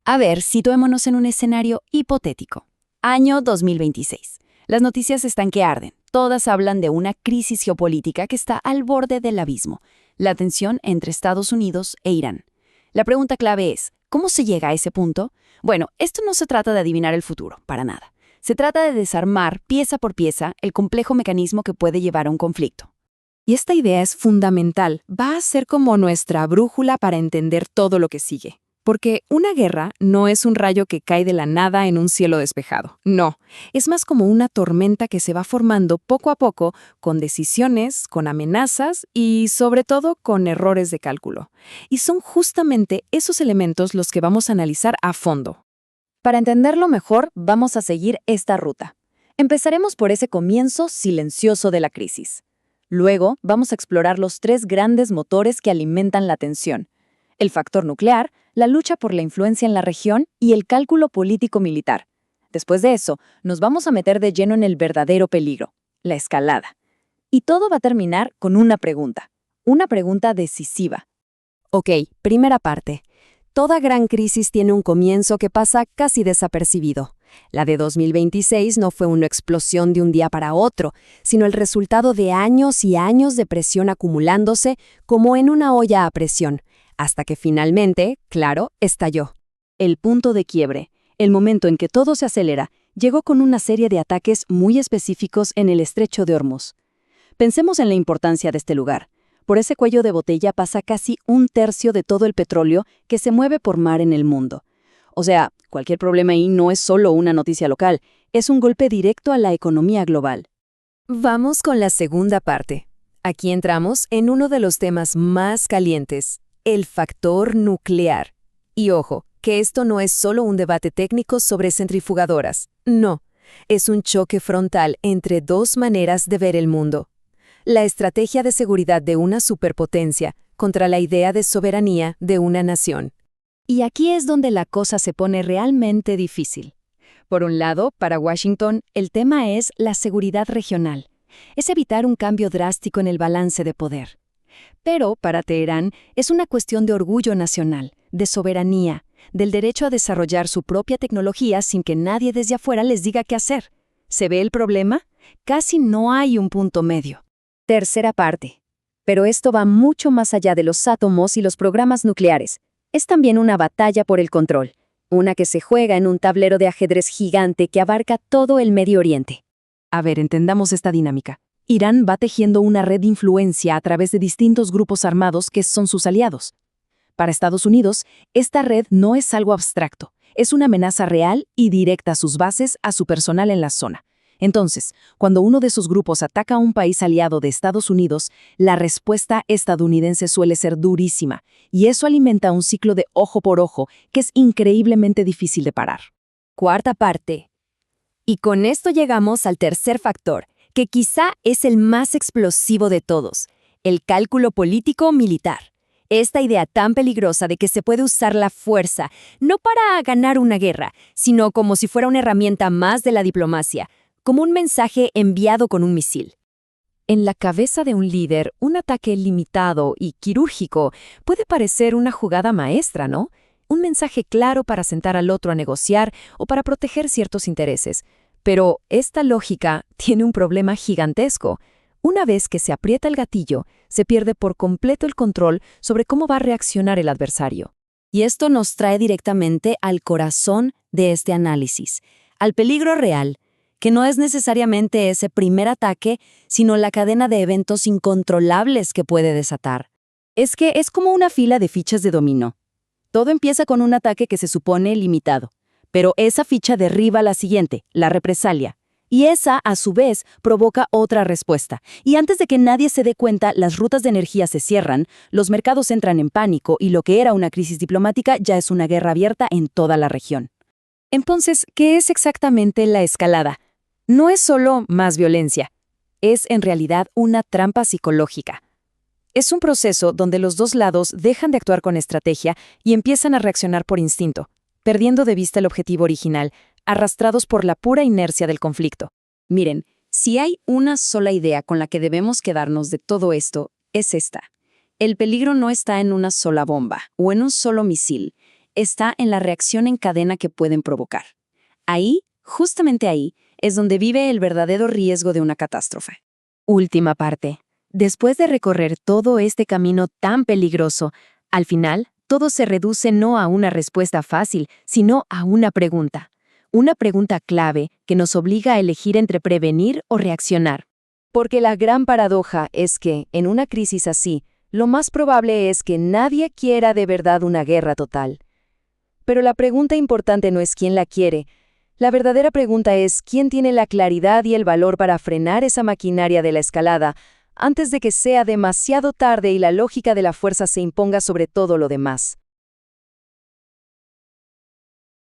A ver, situémonos en un escenario hipotético. Año 2026. Las noticias están que arden. Todas hablan de una crisis geopolítica que está al borde del abismo, la tensión entre Estados Unidos e Irán. La pregunta clave es, ¿cómo se llega a ese punto? Bueno, esto no se trata de adivinar el futuro, para nada. Se trata de desarmar, pieza por pieza, el complejo mecanismo que puede llevar a un conflicto. Y esta idea es fundamental, va a ser como nuestra brújula para entender todo lo que sigue. Porque una guerra no es un rayo que cae de la nada en un cielo despejado. No, es más como una tormenta que se va formando poco a poco con decisiones, con amenazas y sobre todo con errores de cálculo. Y son justamente esos elementos los que vamos a analizar a fondo. Para entenderlo mejor, vamos a seguir esta ruta. Empezaremos por ese comienzo silencioso de la crisis. Luego, vamos a explorar los tres grandes motores que alimentan la tensión: el factor nuclear, la lucha por la influencia en la región y el cálculo político-militar. Después de eso, nos vamos a meter de lleno en el verdadero peligro, la escalada. Y todo va a terminar con una pregunta decisiva. Ok, primera parte. Toda gran crisis tiene un comienzo que pasa casi desapercibido. La de 2026 no fue una explosión de un día para otro, sino el resultado de años y años de presión acumulándose como en una olla a presión, hasta que finalmente, claro, estalló. El punto de quiebre, el momento en que todo se acelera, llegó con una serie de ataques muy específicos en el estrecho de Hormuz. Pensemos en la importancia de este lugar. Por ese cuello de botella pasa casi un tercio de todo el petróleo que se mueve por mar en el mundo. O sea, cualquier problema ahí no es solo una noticia local, es un golpe directo a la economía global. Vamos con la segunda parte. Aquí entramos en uno de los temas más calientes, el factor nuclear. Y ojo, que esto no es solo un debate técnico sobre centrifugadoras. No, es un choque frontal entre dos maneras de ver el mundo. La estrategia de seguridad de una superpotencia contra la idea de soberanía de una nación. Y aquí es donde la cosa se pone realmente difícil. Por un lado, para Washington, el tema es la seguridad regional. Es evitar un cambio drástico en el balance de poder. Pero, para Teherán, es una cuestión de orgullo nacional, de soberanía, del derecho a desarrollar su propia tecnología sin que nadie desde afuera les diga qué hacer. ¿Se ve el problema? Casi no hay un punto medio. Tercera parte. Pero esto va mucho más allá de los átomos y los programas nucleares. Es también una batalla por el control, una que se juega en un tablero de ajedrez gigante que abarca todo el Medio Oriente. A ver, entendamos esta dinámica. Irán va tejiendo una red de influencia a través de distintos grupos armados que son sus aliados. Para Estados Unidos, esta red no es algo abstracto, es una amenaza real y directa a sus bases, a su personal en la zona. Entonces, cuando uno de esos grupos ataca a un país aliado de Estados Unidos, la respuesta estadounidense suele ser durísima, y eso alimenta un ciclo de ojo por ojo que es increíblemente difícil de parar. Cuarta parte. Y con esto llegamos al tercer factor, que quizá es el más explosivo de todos, el cálculo político-militar. Esta idea tan peligrosa de que se puede usar la fuerza, no para ganar una guerra, sino como si fuera una herramienta más de la diplomacia, como un mensaje enviado con un misil. En la cabeza de un líder, un ataque limitado y quirúrgico puede parecer una jugada maestra, ¿no? Un mensaje claro para sentar al otro a negociar o para proteger ciertos intereses. Pero esta lógica tiene un problema gigantesco. Una vez que se aprieta el gatillo, se pierde por completo el control sobre cómo va a reaccionar el adversario. Y esto nos trae directamente al corazón de este análisis, al peligro real, que no es necesariamente ese primer ataque, sino la cadena de eventos incontrolables que puede desatar. Es que es como una fila de fichas de dominó. Todo empieza con un ataque que se supone limitado, pero esa ficha derriba la siguiente, la represalia. Y esa, a su vez, provoca otra respuesta. Y antes de que nadie se dé cuenta, las rutas de energía se cierran, los mercados entran en pánico y lo que era una crisis diplomática ya es una guerra abierta en toda la región. Entonces, ¿qué es exactamente la escalada? No es solo más violencia, es en realidad una trampa psicológica. Es un proceso donde los dos lados dejan de actuar con estrategia y empiezan a reaccionar por instinto, perdiendo de vista el objetivo original, arrastrados por la pura inercia del conflicto. Miren, si hay una sola idea con la que debemos quedarnos de todo esto, es esta. El peligro no está en una sola bomba o en un solo misil. está en la reacción en cadena que pueden provocar. Ahí, justamente ahí, es donde vive el verdadero riesgo de una catástrofe. Última parte. Después de recorrer todo este camino tan peligroso, al final, todo se reduce no a una respuesta fácil, sino a una pregunta. Una pregunta clave que nos obliga a elegir entre prevenir o reaccionar. Porque la gran paradoja es que, en una crisis así, lo más probable es que nadie quiera de verdad una guerra total. Pero la pregunta importante no es quién la quiere. La verdadera pregunta es quién tiene la claridad y el valor para frenar esa maquinaria de la escalada antes de que sea demasiado tarde y la lógica de la fuerza se imponga sobre todo lo demás.